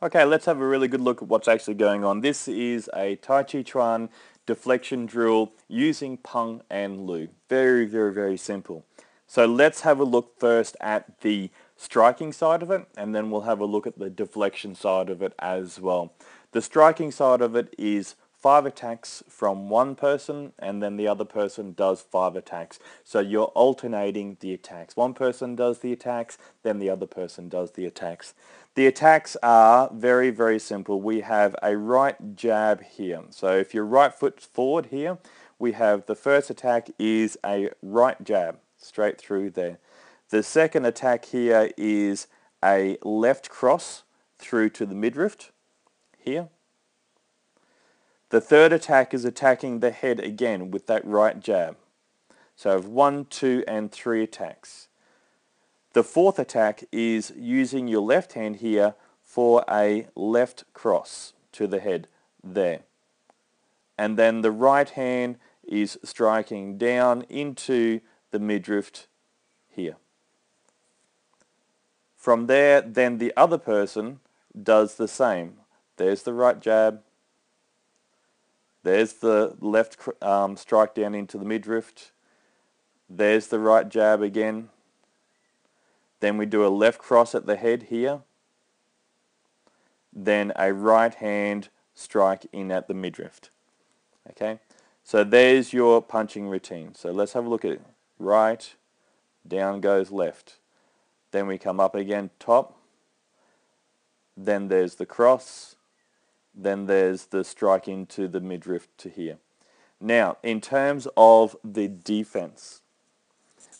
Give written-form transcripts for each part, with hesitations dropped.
Okay, let's have a really good look at what's actually going on. This is a Tai Chi Chuan deflection drill using Peng and Lu. Very, very, very simple. So let's have a look first at the striking side of it, and then we'll have a look at the deflection side of it as well. The striking side of it is 5 attacks from one person, and then the other person does 5 attacks. So you're alternating the attacks. One person does the attacks, then the other person does the attacks. The attacks are very, very simple. We have a right jab here. So if you're right foot forward here, we have the first attack is a right jab, straight through there. The second attack here is a left cross through to the midriff here. The third attack is attacking the head again with that right jab. So 1, 2, and 3 attacks. The fourth attack is using your left hand here for a left cross to the head there. And then the right hand is striking down into the midriff here. From there, then the other person does the same. There's the right jab. There's the left strike down into the midriff. There's the right jab again. Then we do a left cross at the head here. Then a right hand strike in at the midriff. Okay, so there's your punching routine. So let's have a look at it. Right, down goes left. Then we come up again, top. Then there's the cross. Then there's the strike into the midriff to here. Now, in terms of the defense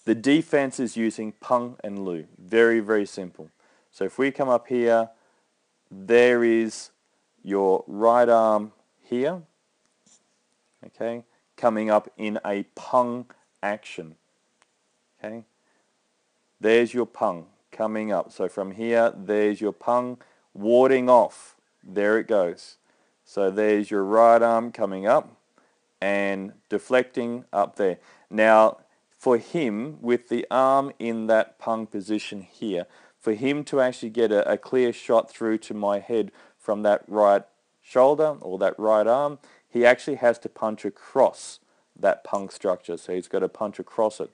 is using Peng and Lu. Very, very simple. So if we come up here, there is your right arm here, okay, coming up in a Peng action. Okay, there's your Peng coming up. So from here, there's your Peng warding off. There it goes. So there's your right arm coming up and deflecting up there. Now, for him, with the arm in that Peng position here, for him to actually get a clear shot through to my head from that right shoulder or that right arm, he actually has to punch across that Peng structure. So he's got to punch across it.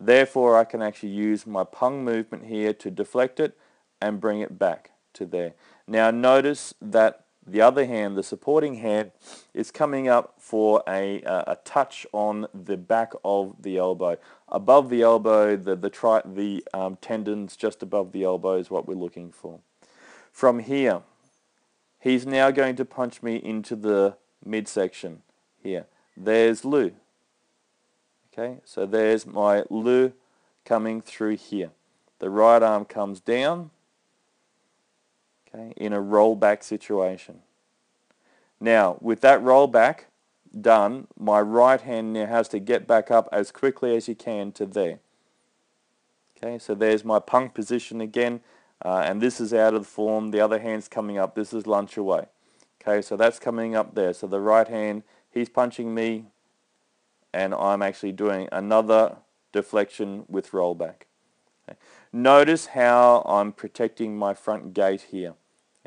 Therefore, I can actually use my Peng movement here to deflect it and bring it back to there. Now notice that the other hand, the supporting hand, is coming up for a touch on the back of the elbow. Above the elbow, the tendons just above the elbow is what we're looking for. From here, he's now going to punch me into the midsection here. There's Lu. Okay, so there's my Lu coming through here. The right arm comes down. Okay, in a rollback situation. Now, with that rollback done, my right hand now has to get back up as quickly as you can to there. Okay, so there's my Peng position again, and this is out of the form. The other hand's coming up. This is lunge away. Okay, so that's coming up there. So the right hand, he's punching me, and I'm actually doing another deflection with rollback. Okay. Notice how I'm protecting my front gate here.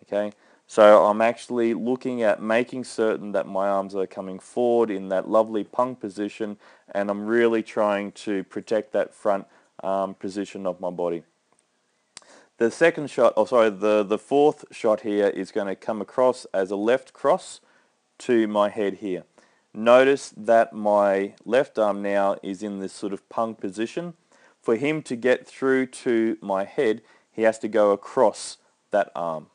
Okay, so I'm actually looking at making certain that my arms are coming forward in that lovely Peng position, and I'm really trying to protect that front position of my body. The second shot, the fourth shot here is going to come across as a left cross to my head here. Notice that my left arm now is in this sort of Peng position. For him to get through to my head, he has to go across that arm,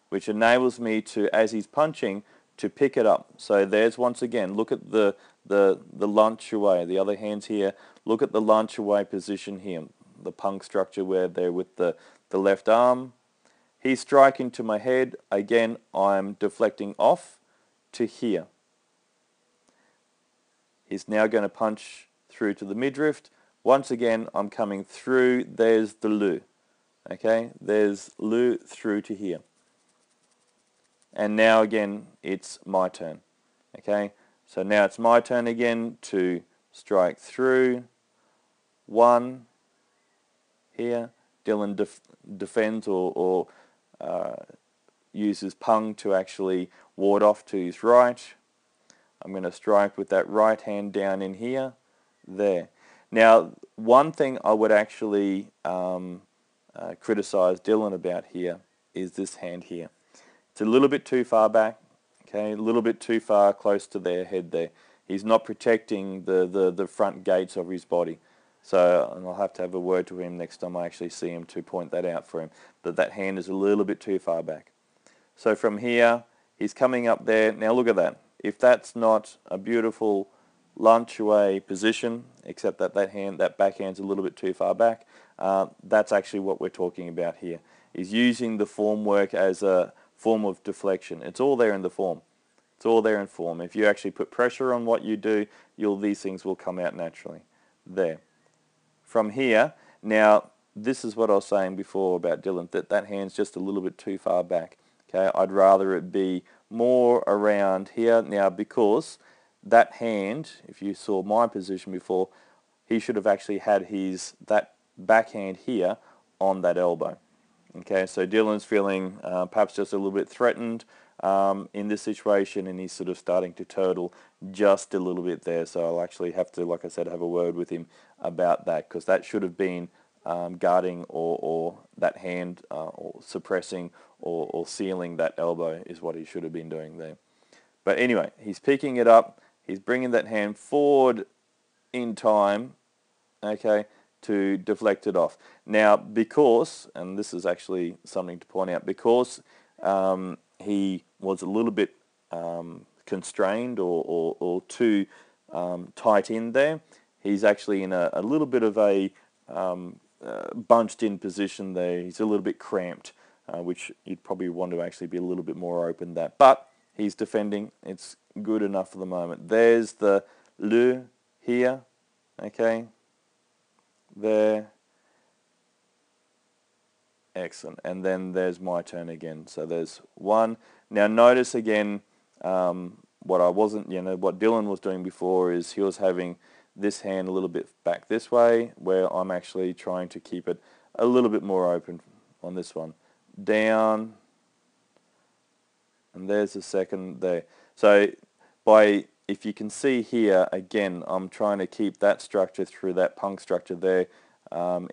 which enables me to, as he's punching, to pick it up. So there's, once again, look at the lunge away. The other hand's here. Look at the lunge away position here. The Peng structure where they're with the left arm. He's striking to my head. Again, I'm deflecting off to here. He's now going to punch through to the midriff. Once again, I'm coming through. There's the Lu. Okay, there's Lu through to here. And now again, it's my turn. Okay, so now it's my turn again to strike through. One here. Dylan defends or uses Peng to actually ward off to his right. I'm going to strike with that right hand down in here, there. Now, one thing I would actually criticize Dylan about here is this hand here. It's a little bit too far back, okay, a little bit too far close to their head there. He's not protecting the front gates of his body. So and I'll have to have a word to him next time I actually see him to point that out for him, that that hand is a little bit too far back. So from here, he's coming up there. Now look at that. If that's not a beautiful lunge away position, except that that backhand's a little bit too far back, that's actually what we're talking about here. Is using the form work as a form of deflection. It's all there in the form. It's all there in form. If you actually put pressure on what you do, these things will come out naturally. There. From here, now this is what I was saying before about Dylan, that hand's just a little bit too far back. Okay, I'd rather it be more around here now, because that hand, if you saw my position before, he should have actually had that backhand here on that elbow. Okay, so Dylan's feeling perhaps just a little bit threatened in this situation, and he's sort of starting to turtle just a little bit there. So I'll actually have to, like I said, have a word with him about that, because that should have been guarding or that hand or suppressing or sealing that elbow is what he should have been doing there. But anyway, he's picking it up. He's bringing that hand forward in time, okay, to deflect it off. Now, because, and this is actually something to point out, because he was a little bit constrained or too tight in there, he's actually in a little bit of a bunched in position there. He's a little bit cramped, which you'd probably want to actually be a little bit more open that. But he's defending. It's good enough for the moment. There's the Lu here, okay, there. Excellent. And then there's my turn again. So there's one. Now notice again what Dylan was doing before is he was having this hand a little bit back this way, where I'm actually trying to keep it a little bit more open on this one. Down, and there's the second there. So if you can see here, again, I'm trying to keep that structure through that Peng structure there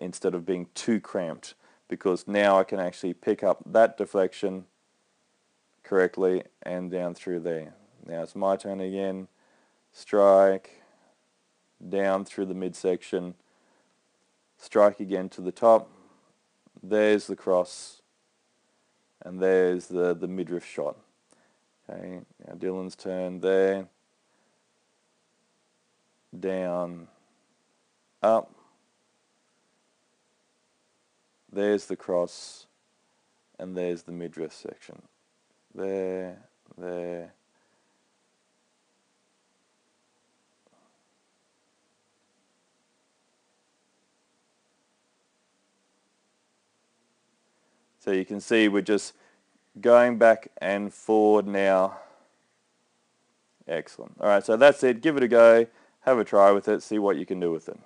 instead of being too cramped, because now I can actually pick up that deflection correctly and down through there. Now it's my turn again. Strike, down through the midsection, strike again to the top. There's the cross, and there's the midriff shot. Okay, now Dylan's turn there. Down, up. There's the cross, and there's the midriff section. There, there. So you can see we're just going back and forward now. Excellent. All right, so that's it. Give it a go. Have a try with it. See what you can do with it.